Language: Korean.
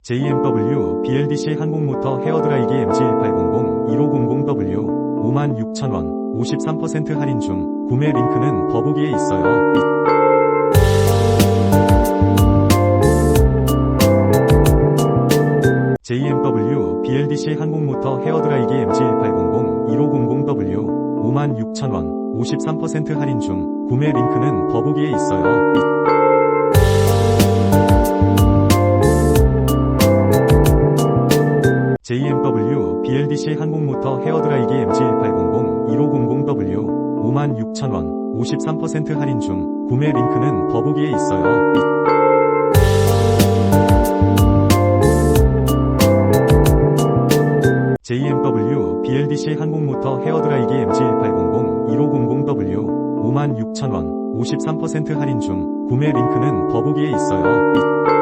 JMW Bldc 항공모터 헤어드라이기 MG1800 1500W 56,000원 53% 할인 중. 구매 링크는 더보기에 있어요. JMW Bldc 항공모터 헤어드라이기 MG1800 1500W 56,000원 53% 할인 중. 구매 링크는 더보기에 있어요. JMW Bldc 항공모터 헤어드라이기 MG1800 1500W 56,000원 53% 할인 중. 구매 링크는 더보기에 있어요. JMW Bldc 항공모터 헤어드라이기 MG1800 1500W 56,000원 53% 할인 중. 구매 링크는 더보기에 있어요.